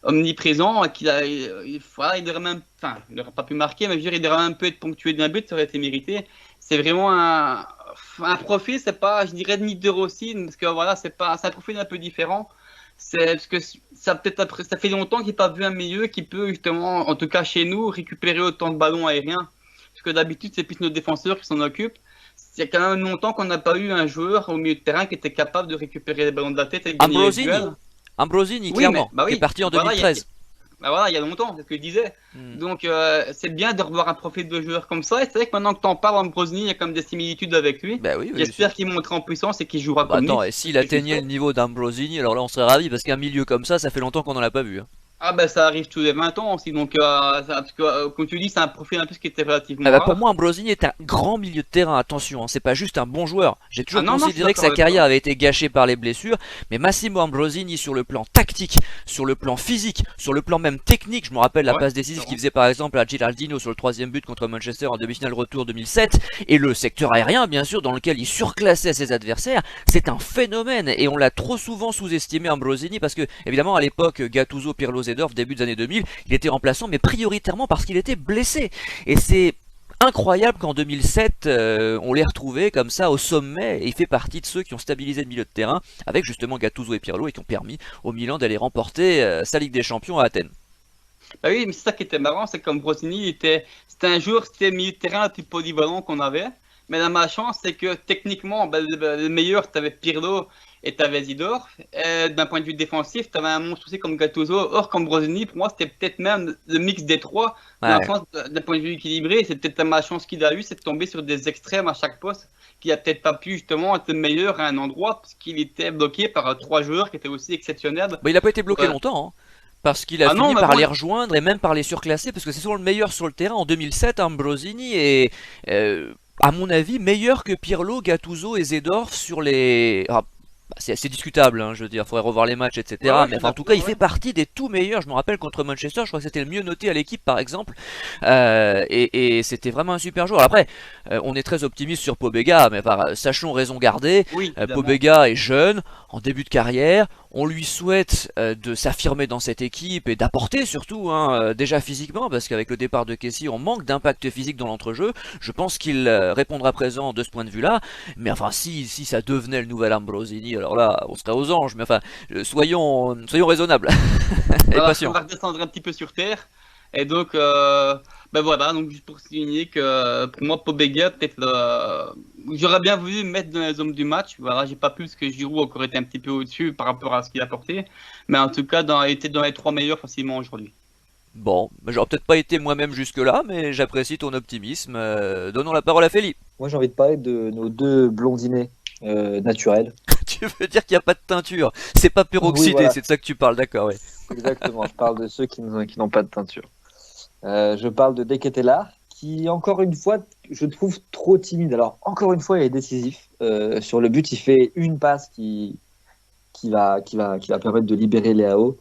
omniprésent, et il aurait même, il n'aurait pas pu marquer, mais je veux dire, il aurait même pu être ponctué d'un but, ça aurait été mérité. C'est vraiment un profil, c'est pas, je dirais, ni De Rossi, parce que voilà, c'est un profil un peu différent. C'est parce que ça fait longtemps qu'il n'a pas vu un milieu qui peut justement, en tout cas chez nous, récupérer autant de ballons aériens. Parce que d'habitude, c'est plus nos défenseurs qui s'en occupent. C'est quand même longtemps qu'on n'a pas eu un joueur au milieu de terrain qui était capable de récupérer les ballons de la tête et de gagner les duels. Ambrosini, clairement, qui est parti en 2013. Bah voilà, il y a longtemps, c'est ce que je disais. Donc c'est bien de revoir un profil de joueur comme ça. Et c'est vrai que maintenant que tu en parles, Ambrosini, il y a quand même des similitudes avec lui. Bah oui, bien sûr. J'espère qu'il montera en puissance et qu'il jouera Bah comme attends, lui. et s'il atteignait le niveau d'Ambrosini, alors là on serait ravis, parce qu'un milieu comme ça fait longtemps qu'on en a pas vu, hein. Ah ben ça arrive tous les 20 ans aussi. Donc parce que, comme tu dis, c'est un profil un peu qui était relativement Ah bah pour rare. moi, Ambrosini est un grand milieu de terrain, attention, hein, c'est pas juste un bon joueur. J'ai toujours Ah non, non, je suis considéré que d'accord sa avec carrière toi. avait été gâchée par les blessures, mais Massimo Ambrosini sur le plan tactique, sur le plan physique, sur le plan même technique, je me rappelle la Ouais, passe décisive c'est qu'il vrai. faisait par exemple à Giraldino sur le troisième but contre Manchester en demi-finale retour 2007, et le secteur aérien bien sûr dans lequel il surclassait ses adversaires, c'est un phénomène, et on l'a trop souvent sous-estimé Ambrosini, parce que évidemment à l'époque Gattuso, Pirlo, Zedorf, début des années 2000, il était remplaçant, mais prioritairement parce qu'il était blessé. Et c'est incroyable qu'en 2007, on l'ait retrouvé comme ça au sommet, et il fait partie de ceux qui ont stabilisé le milieu de terrain, avec justement Gattuso et Pirlo, et qui ont permis au Milan d'aller remporter sa Ligue des Champions à Athènes. Bah oui, mais c'est ça qui était marrant, c'est comme Brosini, c'était un joueur, c'était le milieu de terrain le plus polyvalent qu'on avait. Mais la malchance, c'est que techniquement, bah, le meilleur, tu avais Pirlo et tu avais Zidorf. Et d'un point de vue défensif, tu avais un monstre aussi comme Gattuso. Or, comme Brosini, pour moi, c'était peut-être même le mix des trois. Dans le Ouais. sens, d'un point de vue équilibré, c'est peut-être la malchance qu'il a eu, c'est de tomber sur des extrêmes à chaque poste, qui a peut-être pas pu justement être le meilleur à un endroit, parce qu'il était bloqué par trois joueurs qui étaient aussi exceptionnels. Bah, il n'a pas été bloqué Ouais. longtemps, hein, parce qu'il a Ah non, fini mais par bon, les rejoindre et même par les surclasser, parce que c'est souvent le meilleur sur le terrain. En 2007, Ambrosini est, à mon avis, meilleur que Pirlo, Gattuso et Zedorf sur les... Ah, bah, c'est assez discutable, hein, je veux dire, faudrait revoir les matchs, ouais, etc. ouais, je Mais suis enfin, en tout cas, il d'accord, fait ouais. partie des tout meilleurs. Je me rappelle contre Manchester, je crois que c'était le mieux noté à l'équipe, par exemple. Et c'était vraiment un super joueur. Après, on est très optimiste sur Pobega, mais sachons raison garder. Oui, évidemment. Pobega est jeune, en début de carrière. On lui souhaite de s'affirmer dans cette équipe et d'apporter surtout, hein, déjà physiquement, parce qu'avec le départ de Kessie, on manque d'impact physique dans l'entrejeu. Je pense qu'il répondra présent de ce point de vue-là. Mais enfin, si ça devenait le nouvel Ambrosini, alors là, on serait aux anges. Mais enfin, soyons raisonnables et Voilà, on patients. va redescendre un petit peu sur Terre. Et donc, ben voilà, donc juste pour souligner que pour moi, Pobega, peut-être j'aurais bien voulu le mettre dans les hommes du match. Voilà, j'ai pas pu parce que Giroud a encore été un petit peu au-dessus par rapport à ce qu'il a porté. Mais en tout cas, il était dans les trois meilleurs facilement aujourd'hui. Bon, j'aurais peut-être pas été moi-même jusque-là, mais j'apprécie ton optimisme. Donnons la parole à Feli. Moi, j'ai envie de parler de nos deux blondinés naturels. Tu veux dire qu'il n'y a pas de teinture? C'est pas Oui, peroxydé, voilà, c'est de ça que tu parles, d'accord, ouais. exactement. Je parle de ceux qui n'ont pas de teinture. Je parle de Deketela, qui, encore une fois, je trouve trop timide. Alors, encore une fois, il est décisif. Sur le but, il fait une passe qui va permettre de libérer Léao.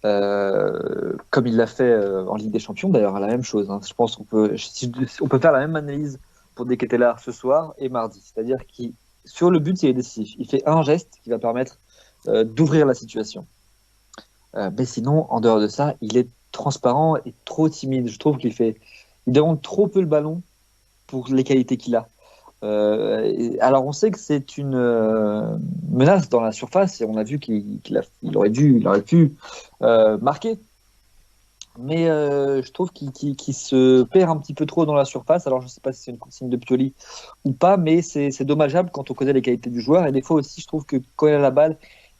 Comme il l'a fait en Ligue des Champions, d'ailleurs, à la même chose, hein. Je pense on peut faire la même analyse pour Deketela ce soir et mardi. C'est-à-dire qu'il sur le but, il est décisif. Il fait un geste qui va permettre d'ouvrir la situation. Mais sinon, en dehors de ça, il est transparent et trop timide. Je trouve il demande trop peu le ballon pour les qualités qu'il a. Alors, on sait que c'est une menace dans la surface et on a vu il aurait pu marquer. Mais je trouve qu'il se perd un petit peu trop dans la surface. Alors, je ne sais pas si c'est une consigne de Pioli ou pas, mais c'est dommageable quand on connaît les qualités du joueur. Et des fois aussi, je trouve que quand il a la balle,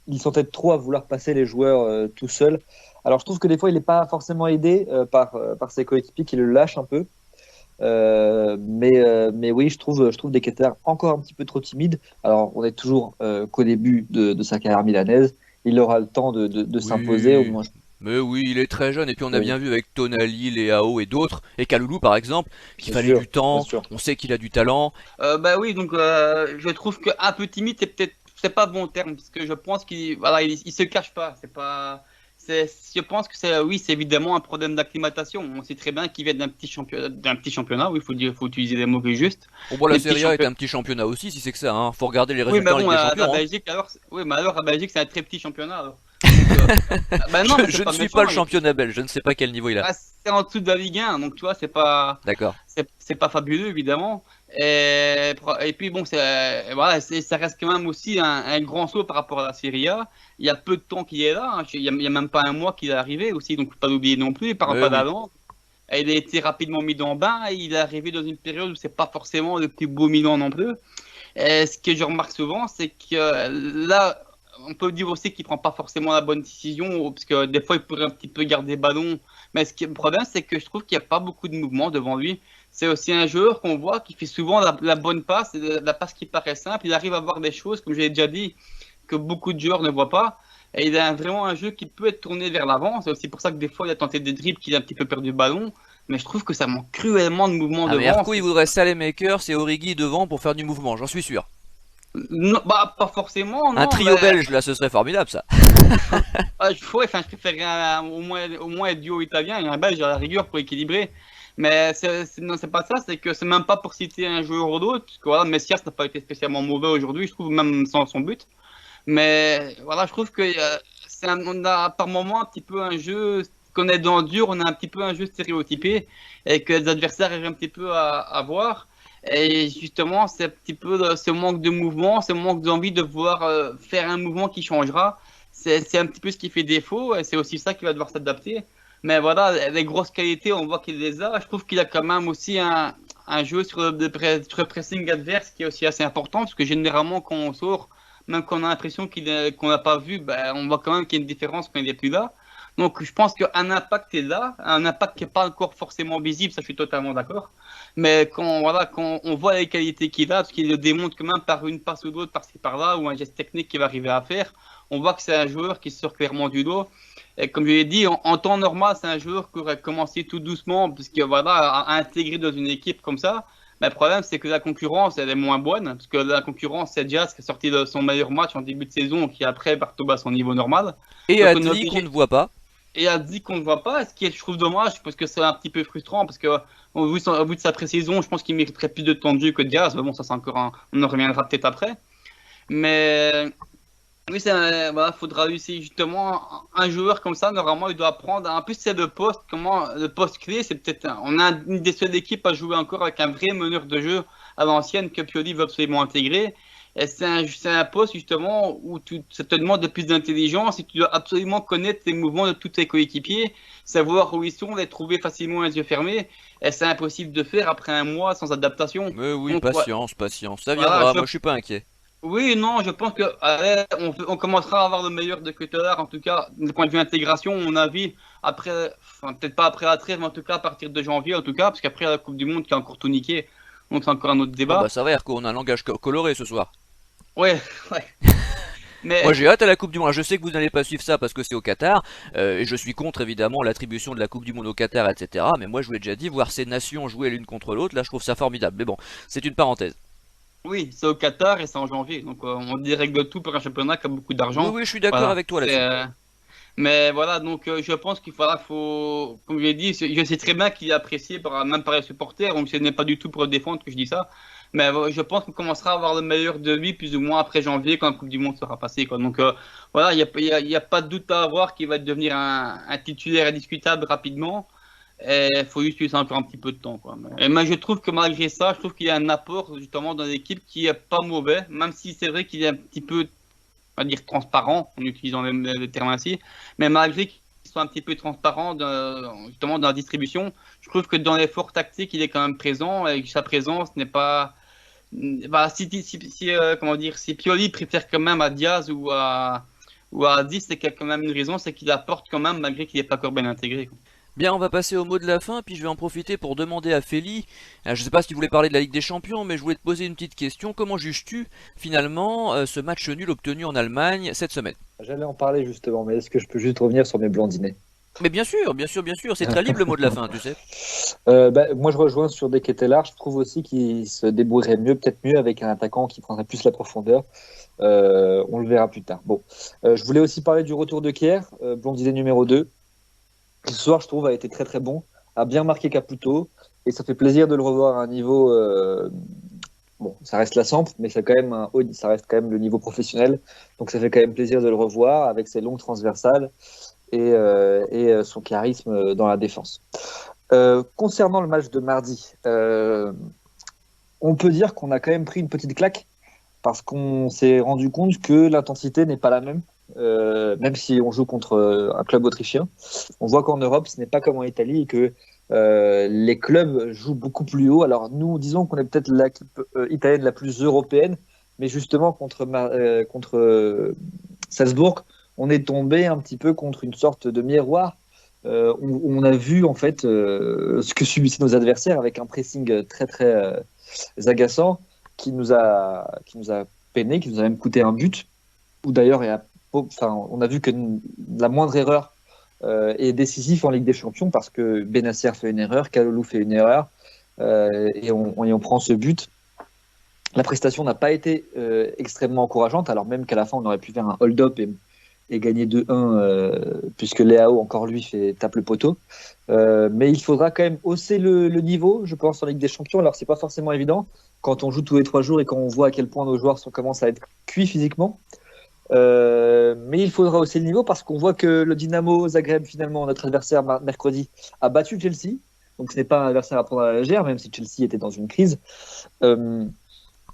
il s'entête trop à vouloir passer les joueurs tout seul. Alors, je trouve que des fois, il n'est pas forcément aidé par ses coéquipiers qui le lâchent un peu. Mais oui, je trouve Deketer encore un petit peu trop timide. Alors, on est toujours qu'au début de sa carrière milanaise. Il aura le temps de s'imposer. Au Oui, moins, mais oui, il est très jeune, et puis on a oui, bien vu avec Tonali, Leao et d'autres, et Kaloulou par exemple, qu'il bien fallait sûr, du bien temps, sûr. on sait qu'il a du talent. Bah oui, donc je trouve qu'un peu timide, c'est pas bon terme, parce que je pense il se cache pas. Je pense que c'est évidemment un problème d'acclimatation. On sait très bien qu'il vient d'un petit championnat. Oui, faut utiliser des mots justes. Bon, bah, la Des petits Serie A est championnats. un petit championnat aussi, si c'est que ça, hein. Faut regarder les Oui, mais résultats en Ligue bon, des la Champions, hein. Belgique alors, oui, mais alors la Belgique c'est un très petit championnat. Alors. Donc, bah non, mais Je c'est ne pas suis pas méchant. le championnat belge, je ne sais pas quel niveau il a. Bah, c'est en dessous de la Ligue 1, donc tu vois, D'accord. c'est pas fabuleux évidemment. Et puis bon, ça reste quand même aussi un grand saut par rapport à la Serie A. Il y a peu de temps qu'il est là, hein. Il y a même pas un mois qu'il est arrivé aussi, donc faut pas l'oublier non plus. Par Mais rapport à oui. l'avant, il a été rapidement mis dans le bain. Et il est arrivé dans une période où c'est pas forcément le plus beau Milan non plus. Et ce que je remarque souvent, c'est que là, on peut dire aussi qu'il prend pas forcément la bonne décision, parce que des fois il pourrait un petit peu garder le ballon. Mais le problème, c'est que je trouve qu'il n'y a pas beaucoup de mouvement devant lui. C'est aussi un joueur qu'on voit qui fait souvent la bonne passe, la passe qui paraît simple. Il arrive à voir des choses, comme j'ai déjà dit, que beaucoup de joueurs ne voient pas. Et il a vraiment un jeu qui peut être tourné vers l'avant. C'est aussi pour ça que des fois il a tenté des dribbles, qu'il a un petit peu perdu le ballon. Mais je trouve que ça manque cruellement de mouvement Ah mais devant. Hercou il voudrait Salemaker et Origi devant pour faire du mouvement, j'en suis sûr. Non, bah, pas forcément, non. Un trio mais... belge là, ce serait formidable ça. je préférerais au moins un duo italien et un belge à la rigueur pour équilibrer. Mais non, c'est pas ça, c'est que c'est même pas pour citer un joueur ou d'autre. Parce que voilà, Messias n'a pas été spécialement mauvais aujourd'hui, je trouve, même sans son but. Mais voilà, je trouve que on a par moment un petit peu un jeu, qu'on est dans le dur, on a un petit peu un jeu stéréotypé et que les adversaires arrivent un petit peu à voir. Et justement, c'est un petit peu ce manque de mouvement, ce manque d'envie de vouloir faire un mouvement qui changera. C'est un petit peu ce qui fait défaut et c'est aussi ça qu'il va devoir s'adapter. Mais voilà, les grosses qualités, on voit qu'il les a. Je trouve qu'il a quand même aussi un jeu sur le pressing adverse qui est aussi assez important parce que généralement, quand on sort, même quand on a l'impression qu'on n'a pas vu, ben, on voit quand même qu'il y a une différence quand il n'est plus là. Donc je pense qu'un impact est là, un impact qui n'est pas encore forcément visible, ça je suis totalement d'accord. Mais quand on voit les qualités qu'il a, parce qu'il le démontre quand même par une passe ou d'autre, par-ci par-là, ou un geste technique qu'il va arriver à faire, on voit que c'est un joueur qui sort clairement du lot. Et comme je l'ai dit, en temps normal, c'est un joueur qui aurait commencé tout doucement, parce que voilà, à intégrer dans une équipe comme ça. Mais le problème, c'est que la concurrence, elle est moins bonne, parce que la concurrence, c'est Diaz qui est sorti de son meilleur match en début de saison, qui après part à son niveau normal. Et Donc, Adli qu'on ne voit pas. Et a dit qu'on ne voit pas, ce qui est, je trouve dommage, parce que c'est un petit peu frustrant, parce que au vu de sa pré-saison, je pense qu'il mériterait plus de temps de jeu que Diaz, mais bon, ça c'est encore on en reviendra peut-être après. Mais oui, voilà, faudra aussi justement un joueur comme ça, normalement il doit apprendre, en plus c'est le poste, le poste clé, c'est peut-être, on a une des seules équipes à jouer encore avec un vrai meneur de jeu à l'ancienne que Pioli veut absolument intégrer. Et c'est un poste justement où ça te demande de plus d'intelligence et tu dois absolument connaître les mouvements de tous tes coéquipiers, savoir où ils sont, les trouver facilement les yeux fermés. Et c'est impossible de faire après un mois sans adaptation. Mais oui, Donc, patience, patience, ça voilà, viendra, moi je suis pas inquiet. oui, non, je pense que allez, on commencera à avoir le meilleur de Cutler, en tout cas, du point de vue intégration, à mon avis, après, enfin, peut-être pas après la trêve, mais en tout cas à partir de janvier, en tout cas, parce qu'après la Coupe du Monde qui a encore tout niqué, donc c'est encore un autre Oh débat. bah ça va Hercou, on a un langage coloré ce soir. Ouais, ouais. Mais Moi j'ai hâte à la Coupe du Monde. Je sais que vous n'allez pas suivre ça parce que c'est au Qatar, et je suis contre évidemment l'attribution de la Coupe du Monde au Qatar, etc. Mais moi je vous l'ai déjà dit, voir ces nations jouer l'une contre l'autre, là je trouve ça formidable. Mais bon, c'est une parenthèse. oui, c'est au Qatar et c'est en janvier, donc on dérègle tout pour un championnat qui a beaucoup Oui, d'argent. oui, je suis d'accord Voilà. avec toi là-dessus. Mais voilà, donc je pense comme je l'ai dit, je sais très bien qu'il est apprécié même par les supporters, donc ce n'est pas du tout pour le défendre que je dis ça. Mais je pense qu'on commencera à avoir le meilleur de lui plus ou moins après janvier quand la Coupe du Monde sera passée, quoi. Donc voilà, il y a pas de doute à avoir qu'il va devenir un titulaire indiscutable rapidement. Et il faut juste lui laisser encore un petit peu de temps, quoi. Mais je trouve que malgré ça, je trouve qu'il y a un apport justement dans l'équipe qui est pas mauvais, même si c'est vrai qu'il est un petit peu, on va dire, transparent en utilisant les termes ainsi. Mais malgré qu'il soit un petit peu transparent justement dans la distribution, je trouve que dans l'effort tactique, il est quand même présent et que sa présence n'est pas. Bah, comment dire, si Pioli préfère quand même à Diaz ou à 10, c'est qu'il y a quand même une raison, c'est qu'il apporte quand même malgré qu'il n'est pas encore bien intégré, quoi. Bien, on va passer au mot de la fin, puis je vais en profiter pour demander à Feli, je sais pas si tu voulais parler de la Ligue des Champions, mais je voulais te poser une petite question. Comment juges-tu finalement ce match nul obtenu en Allemagne cette semaine? J'allais en parler justement, mais est-ce que je peux juste revenir sur mes blondinés? Mais bien sûr, bien sûr, bien sûr, c'est très libre le mot de la fin, tu sais. Moi, je rejoins sur Deketelar. Je trouve aussi qu'il se débrouillerait mieux, peut-être mieux avec un attaquant qui prendrait plus la profondeur. On le verra plus tard. Bon, je voulais aussi parler du retour de Kier, blondinet numéro 2. Ce soir, je trouve, a été très très bon, a bien marqué Caputo, et ça fait plaisir de le revoir à un niveau. Bon, ça reste la Samp, mais ça reste quand même le niveau professionnel. Donc ça fait quand même plaisir de le revoir avec ses longues transversales et son charisme dans la défense. Concernant le match de mardi, on peut dire qu'on a quand même pris une petite claque parce qu'on s'est rendu compte que l'intensité n'est pas la même. Même si on joue contre un club autrichien, on voit qu'en Europe, ce n'est pas comme en Italie et que les clubs jouent beaucoup plus haut. Alors nous, disons qu'on est peut-être l'équipe italienne la plus européenne, mais justement contre Salzbourg, on est tombé un petit peu contre une sorte de miroir. On a vu en fait ce que subissaient nos adversaires avec un pressing très très agaçant qui nous a peiné, qui nous a même coûté un but. Ou d'ailleurs, on a vu que la moindre erreur est décisif en Ligue des Champions parce que Benacer fait une erreur, Kalulu fait une erreur et on prend ce but. La prestation n'a pas été extrêmement encourageante, alors même qu'à la fin on aurait pu faire un hold-up et gagner 2-1 puisque Leao encore lui tape le poteau. Mais il faudra quand même hausser le niveau, je pense, en Ligue des Champions. Alors c'est pas forcément évident quand on joue tous les 3 jours et quand on voit à quel point nos joueurs commencent à être cuits physiquement. Mais il faudra hausser le niveau parce qu'on voit que le Dynamo Zagreb, finalement, notre adversaire mercredi, a battu Chelsea. Donc ce n'est pas un adversaire à prendre à la légère, même si Chelsea était dans une crise.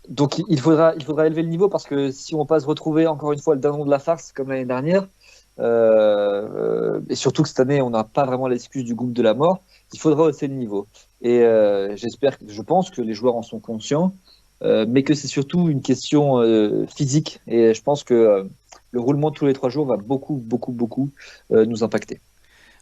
Donc il faudra élever le niveau parce que si on passe retrouver encore une fois le dindon de la farce comme l'année dernière, et surtout que cette année on n'a pas vraiment l'excuse du groupe de la mort, il faudra hausser le niveau. Et je pense que les joueurs en sont conscients. Mais que c'est surtout une question physique. Et je pense que le roulement de tous les 3 jours va beaucoup nous impacter.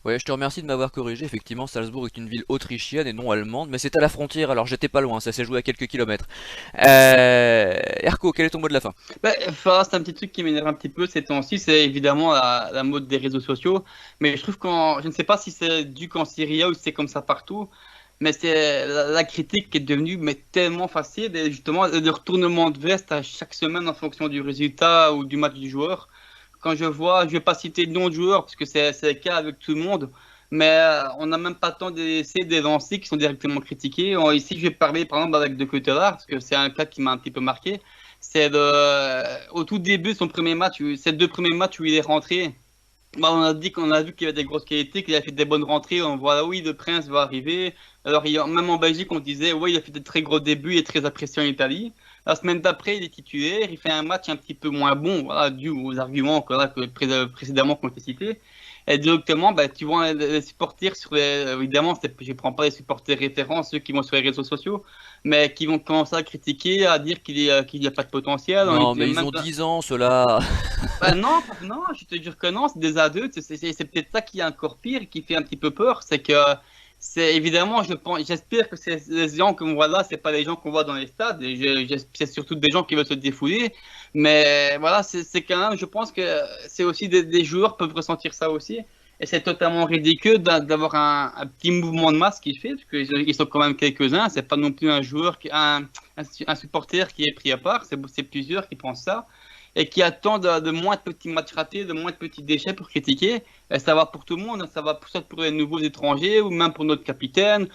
Ouais, je te remercie de m'avoir corrigé. Effectivement, Salzbourg est une ville autrichienne et non allemande, mais c'est à la frontière, alors j'étais pas loin, ça s'est joué à quelques kilomètres. Erko, quel est ton mot de la fin? Enfin, c'est un petit truc qui m'énerve un petit peu ces temps-ci, c'est évidemment la mode des réseaux sociaux. Mais je trouve je ne sais pas si c'est dû qu'en Syrie ou si c'est comme ça partout, mais c'est la critique qui est devenue tellement facile. Et justement, le retournement de veste à chaque semaine en fonction du résultat ou du match du joueur. Quand je vois, je vais pas citer le nom de joueur parce que c'est le cas avec tout le monde, mais on n'a même pas le temps d'essayer des lancers qui sont directement critiqués. Ici, je vais parler par exemple avec De Ketelaere parce que c'est un cas qui m'a un petit peu marqué. Au tout début de son premier match, ces 2 premiers matchs où il est rentré. On a dit qu'on a vu qu'il avait des grosses qualités, qu'il a fait des bonnes rentrées. On voit là, oui, le Prince va arriver. Alors, même en Belgique, on disait, oui, il a fait de très gros débuts et très apprécié en Italie. La semaine d'après, il est titulaire. Il fait un match un petit peu moins bon, voilà, dû aux arguments précédemment qu'on a cités. Et directement, tu vois les supporters évidemment, je prends pas les supporters référents, ceux qui vont sur les réseaux sociaux, mais qui vont commencer à critiquer, à dire qu'il n'y a pas de potentiel. Non, mais ils ont 10 ans, ceux-là. Non, non, je te jure que non, c'est des adultes. C'est peut-être ça qui est encore pire, qui fait un petit peu peur. C'est évidemment, j'espère que les gens qu'on voit là, c'est pas les gens qu'on voit dans les stades. C'est surtout des gens qui veulent se défouler. Mais voilà, c'est quand même, je pense que c'est aussi des joueurs peuvent ressentir ça aussi. Et c'est totalement ridicule d'avoir un petit mouvement de masse qu'il fait, parce qu'ils sont quand même quelques-uns. C'est pas non plus un joueur, un supporter qui est pris à part. C'est plusieurs qui pensent ça. Et qui attendent de moins de petits matchs ratés, de moins de petits déchets pour critiquer. Et ça va pour tout le monde, ça va pour les nouveaux étrangers ou même pour notre capitaine.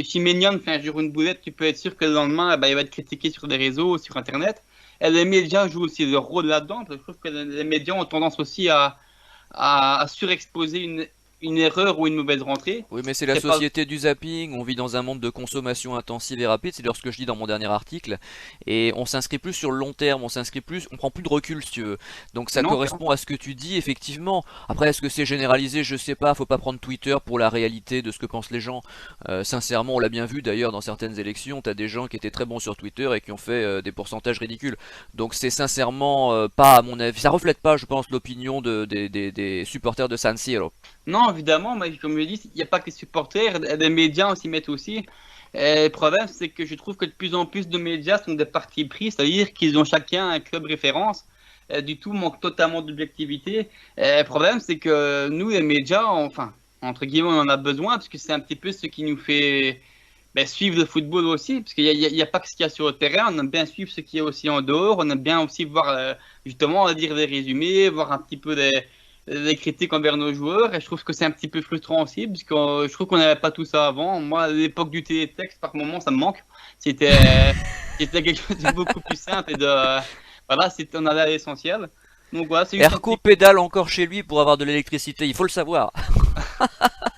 Chimenian fait un jour une boulette, tu peux être sûr que le lendemain, il va être critiqué sur les réseaux, sur Internet. Et les médias jouent aussi leur rôle là-dedans. Je trouve que les médias ont tendance aussi à surexposer une erreur ou une mauvaise rentrée. Oui, mais c'est la société du zapping, on vit dans un monde de consommation intensive et rapide, c'est d'ailleurs ce que je dis dans mon dernier article, et on s'inscrit plus sur le long terme, on prend plus de recul si tu veux. Donc ça correspond à ce que tu dis, effectivement. Après, est-ce que c'est généralisé? Je sais pas, faut pas prendre Twitter pour la réalité de ce que pensent les gens. Sincèrement, on l'a bien vu d'ailleurs dans certaines élections, t'as des gens qui étaient très bons sur Twitter et qui ont fait des pourcentages ridicules. Donc c'est sincèrement pas, à mon avis, ça reflète pas, je pense, l'opinion des supporters de San Siro. Non, évidemment, mais comme je l'ai dit, il n'y a pas que les supporters, les médias s'y mettent aussi. Et le problème, c'est que je trouve que de plus en plus de médias sont des partis pris, c'est-à-dire qu'ils ont chacun un club référence. Du tout, manque totalement d'objectivité. Et le problème, c'est que nous, les médias, enfin, entre guillemets, on en a besoin, parce que c'est un petit peu ce qui nous fait suivre le football aussi, parce qu'il n'y a pas que ce qu'il y a sur le terrain, on aime bien suivre ce qu'il y a aussi en dehors, on aime bien aussi voir, justement, lire des résumés, voir un petit peu des critiques envers nos joueurs, et je trouve que c'est un petit peu frustrant aussi, parce que je trouve qu'on n'avait pas tout ça avant. Moi, à l'époque du télétexte, par moment, ça me manque. C'était quelque chose de beaucoup plus simple et voilà, on allait à l'essentiel. Donc voilà, c'est Erko pédale encore chez lui pour avoir de l'électricité, il faut le savoir.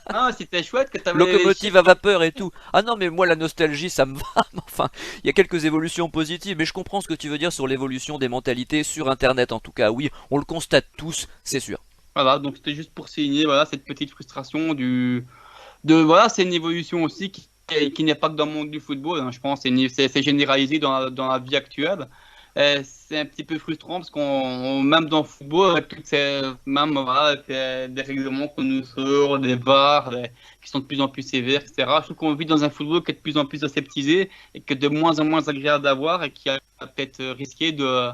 Ah, c'était chouette que t'avais locomotive à vapeur et tout. Ah non, mais moi la nostalgie ça me va. Enfin, il y a quelques évolutions positives, mais je comprends ce que tu veux dire sur l'évolution des mentalités sur Internet en tout cas. Oui, on le constate tous, c'est sûr. Voilà, donc c'était juste pour signer cette petite frustration voilà, c'est une évolution aussi qui n'est pas que dans le monde du football, hein, je pense, c'est généralisé dans la vie actuelle. C'est un petit peu frustrant parce même dans le football, avec toutes ces, même, voilà, des règlements qu'on nous sort, des VAR, qui sont de plus en plus sévères, etc. Je trouve qu'on vit dans un football qui est de plus en plus aseptisé et qui est de moins en moins agréable d'avoir et qui a peut-être risqué de,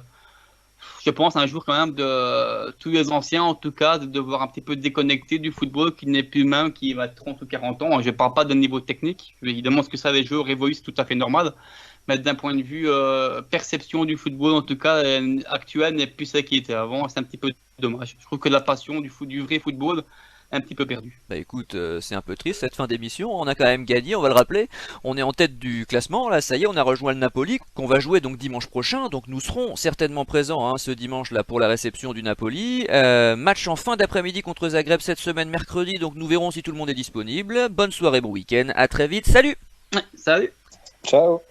je pense, un jour quand même, de tous les anciens, en tout cas, de devoir un petit peu déconnecter du football qui n'est plus le même, qui va 30 ou 40 ans. Je ne parle pas de niveau technique. Évidemment, ce que ça, les joueurs évoluent, c'est tout à fait normal. Mais d'un point de vue perception du football, en tout cas, actuel, n'est plus ça qui était avant. C'est un petit peu dommage. Je trouve que la passion du vrai football est un petit peu perdue. Bah écoute, c'est un peu triste cette fin d'émission, on a quand même gagné, on va le rappeler, on est en tête du classement, là ça y est, on a rejoint le Napoli, qu'on va jouer donc dimanche prochain, donc nous serons certainement présents hein, ce dimanche là pour la réception du Napoli. Match en fin d'après-midi contre Zagreb cette semaine mercredi, donc nous verrons si tout le monde est disponible. Bonne soirée, bon week-end, à très vite, salut! Ouais, salut! Ciao.